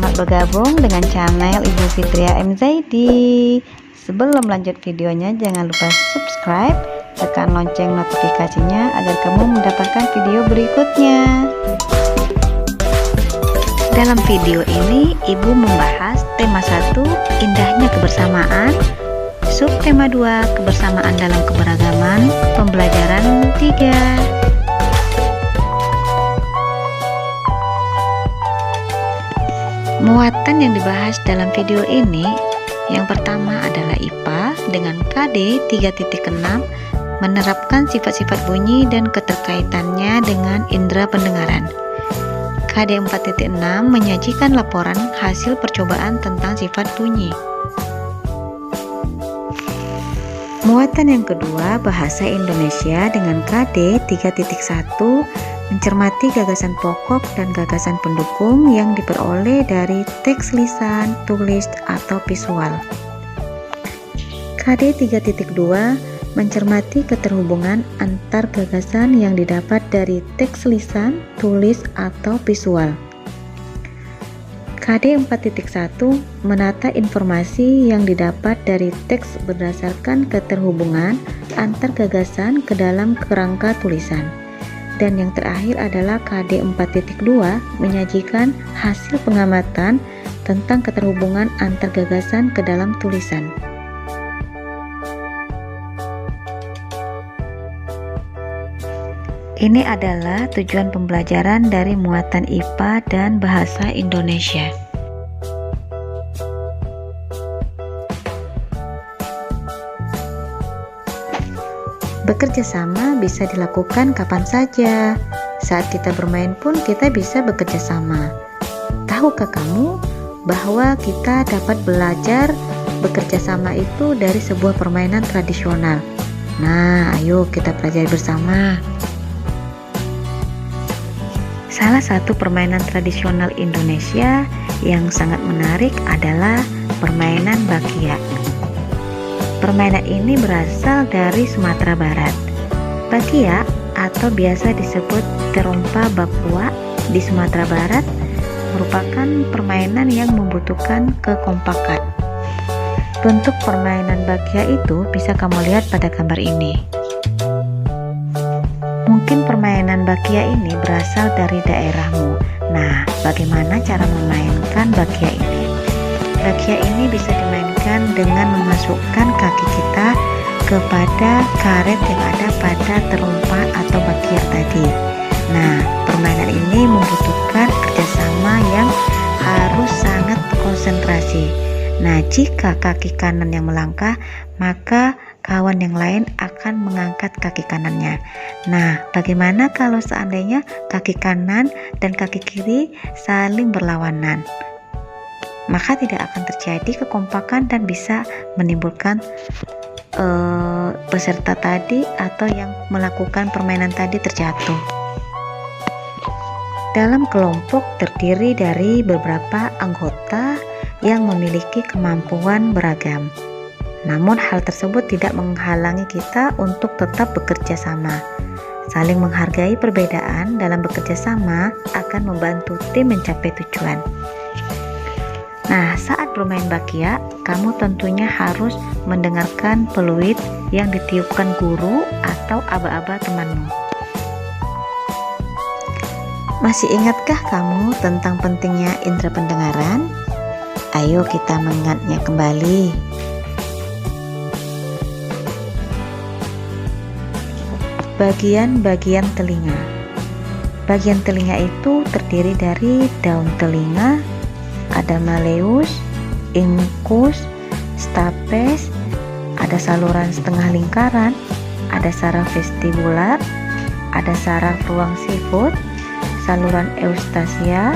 Selamat bergabung dengan channel Ibu Fitria M Zaidi. Sebelum lanjut videonya, jangan lupa subscribe, tekan lonceng notifikasinya agar kamu mendapatkan video berikutnya. Dalam video ini, Ibu membahas tema 1, indahnya kebersamaan, subtema 2, kebersamaan dalam keberagaman, pembelajaran 3. Muatan yang dibahas dalam video ini, yang pertama adalah IPA dengan KD 3.6 menerapkan sifat-sifat bunyi dan keterkaitannya dengan indera pendengaran. KD 4.6 menyajikan laporan hasil percobaan tentang sifat bunyi. Muatan yang kedua, bahasa Indonesia dengan KD 3.1 mencermati gagasan pokok dan gagasan pendukung yang diperoleh dari teks lisan, tulis, atau visual. KD 3.2 mencermati keterhubungan antar gagasan yang didapat dari teks lisan, tulis, atau visual. KD 4.1 menata informasi yang didapat dari teks berdasarkan keterhubungan antar gagasan ke dalam kerangka tulisan. Dan yang terakhir adalah KD 4.2 menyajikan hasil pengamatan tentang keterhubungan antar gagasan ke dalam tulisan. Ini adalah tujuan pembelajaran dari muatan IPA dan bahasa Indonesia. Bekerja sama bisa dilakukan kapan saja. Saat kita bermain pun kita bisa bekerja sama. Tahukah kamu bahwa kita dapat belajar bekerja sama itu dari sebuah permainan tradisional? Nah, ayo kita pelajari bersama. Salah satu permainan tradisional Indonesia yang sangat menarik adalah permainan bakia. Permainan ini berasal dari Sumatera Barat. Bakia atau biasa disebut terompa bakua di Sumatera Barat merupakan permainan yang membutuhkan kekompakan. Bentuk permainan bakia itu bisa kamu lihat pada gambar ini. Mungkin permainan bakia ini berasal dari daerahmu. Nah, bagaimana cara memainkan bakia ini? Bakia ini bisa dimainkan dengan memasukkan kaki kita kepada karet yang ada pada terompa atau bakia tadi. Nah, permainan ini membutuhkan kerjasama yang harus sangat konsentrasi. Nah, jika kaki kanan yang melangkah, maka kawan yang lain akan mengangkat kaki kanannya. Nah, bagaimana kalau seandainya kaki kanan dan kaki kiri saling berlawanan? Maka tidak akan terjadi kekompakan dan bisa menimbulkan peserta tadi atau yang melakukan permainan tadi terjatuh. Dalam kelompok terdiri dari beberapa anggota yang memiliki kemampuan beragam. Namun hal tersebut tidak menghalangi kita untuk tetap bekerja sama. Saling menghargai perbedaan dalam bekerja sama akan membantu tim mencapai tujuan. Nah, saat bermain bakia, kamu tentunya harus mendengarkan peluit yang ditiupkan guru atau aba-aba temanmu. Masih ingatkah kamu tentang pentingnya indera pendengaran? Ayo kita mengingatnya kembali. Bagian-bagian telinga. Bagian telinga itu terdiri dari daun telinga, ada malleus, incus, stapes, ada saluran setengah lingkaran, ada saraf vestibular, ada saraf ruang sifut, saluran eustasia,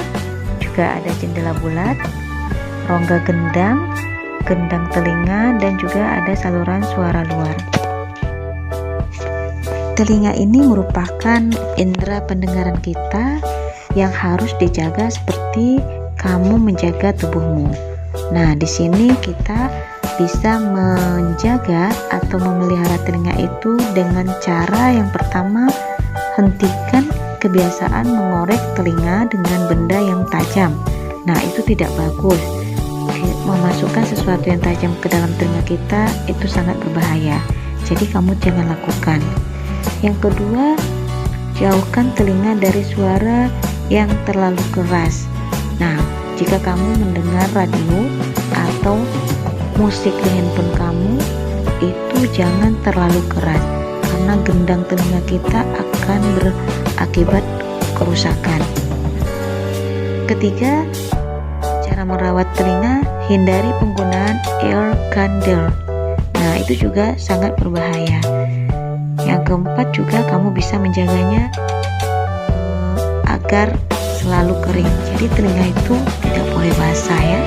juga ada jendela bulat, rongga gendang, gendang telinga, dan juga ada saluran suara luar. Telinga ini merupakan indera pendengaran kita yang harus dijaga seperti kamu menjaga tubuhmu. Nah, di sini kita bisa menjaga atau memelihara telinga itu dengan cara yang pertama, hentikan kebiasaan mengorek telinga dengan benda yang tajam. Nah, itu tidak bagus. Memasukkan sesuatu yang tajam ke dalam telinga kita itu sangat berbahaya. Jadi kamu jangan lakukan. Yang kedua, jauhkan telinga dari suara yang terlalu keras. Nah, jika kamu mendengar radio atau musik di handphone kamu, itu jangan terlalu keras karena gendang telinga kita akan berakibat kerusakan. Ketiga, cara merawat telinga, hindari penggunaan ear candle. Nah, itu juga sangat berbahaya. Yang keempat juga kamu bisa menjaganya agar selalu kering. Jadi telinga itu tidak boleh basah ya.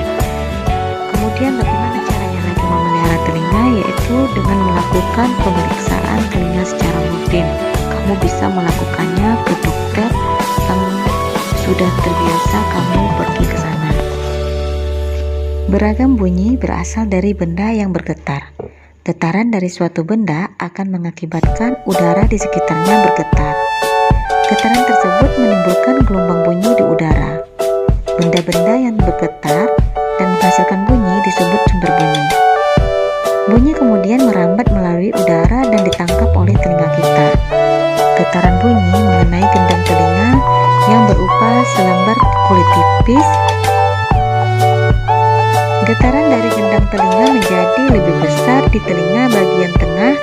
Kemudian bagaimana caranya lagi memelihara telinga, yaitu dengan melakukan pemeriksaan telinga secara rutin. Kamu bisa melakukannya ke dokter yang sudah terbiasa kamu pergi ke sana. Beragam bunyi berasal dari benda yang bergetar. Getaran dari suatu benda akan mengakibatkan udara di sekitarnya bergetar. Getaran tersebut menimbulkan gelombang bunyi di udara. Benda-benda yang bergetar dan menghasilkan bunyi disebut sumber bunyi. Bunyi kemudian merambat melalui udara dan ditangkap oleh telinga kita. Getaran bunyi mengenai gendang telinga yang berupa selembar kulit tipis. Getaran dari gendang telinga menjadi lebih besar di telinga bagian tengah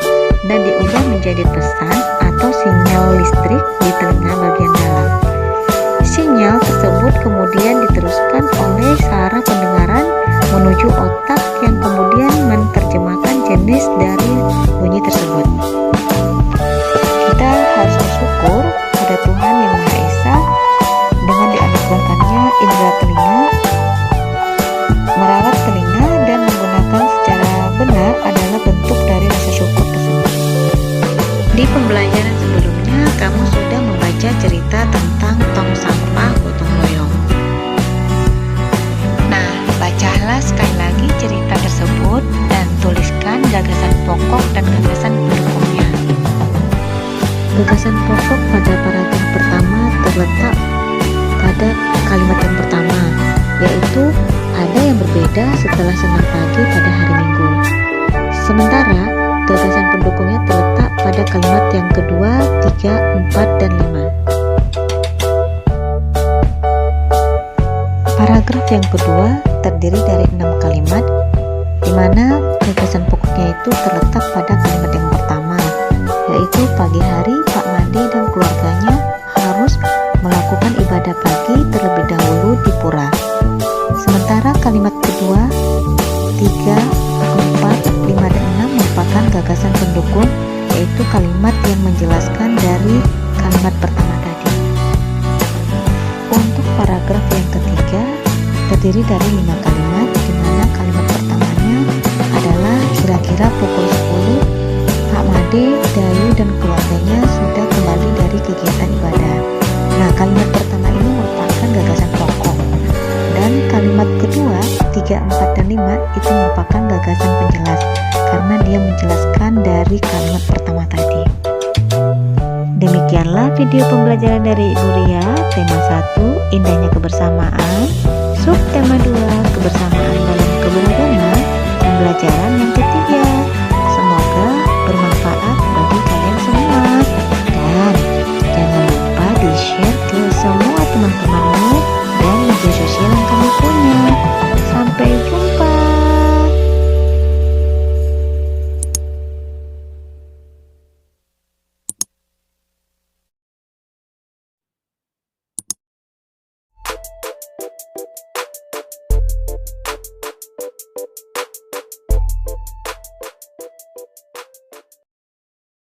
dan diubah menjadi pesan atau sinyal listrik di telinga bagian dalam. Sinyal tersebut kemudian diteruskan oleh saraf pendengaran menuju otak yang kemudian menerjemahkan jenis dari bunyi tersebut. Kita harus bersyukur pada Tuhan Yang Maha Esa dengan dianugerahkannya indera telinga. Merawat telinga dan menggunakan secara benar adalah bentuk dari rasa syukur tersebut. Di pembelajaran sebelumnya, kamu sudah membaca cerita tentang tong sampah gotong royong. Nah, bacalah sekali lagi cerita tersebut dan tuliskan gagasan pokok dan gagasan pendukungnya. Gagasan pokok pada paragraf pertama terletak pada kalimat yang pertama, yaitu ada yang berbeda setelah senam pagi pada hari Minggu. Sementara gagasan pendukungnya terletak pada kalimat yang kedua, 3, 4, dan 5. Paragraf yang kedua terdiri dari 6 kalimat, di mana gagasan pokoknya itu terletak pada kalimat yang pertama, yaitu pagi hari Pak Made dan keluarganya harus melakukan ibadah pagi terlebih dahulu di pura. Sementara kalimat kedua, 3, 4, 5, dan 6 merupakan gagasan pendukung, yaitu kalimat yang menjelaskan dari kalimat pertama tadi. Untuk paragraf yang ketiga terdiri dari 5 kalimat, di mana kalimat pertamanya adalah kira-kira pukul 10 Pak Made, Dayu, dan keluarganya sudah kembali dari kegiatan ibadah. Nah, kalimat pertama ini merupakan gagasan pokok. Dan kalimat kedua, 3, 4, dan 5 itu merupakan gagasan penjelas karena dia menjelaskan dari kalimat pertama tadi. Demikianlah video pembelajaran dari Ibu Ria, tema 1, indahnya kebersamaan, sub tema 2, kebersamaan dalam keberagaman, pembelajaran yang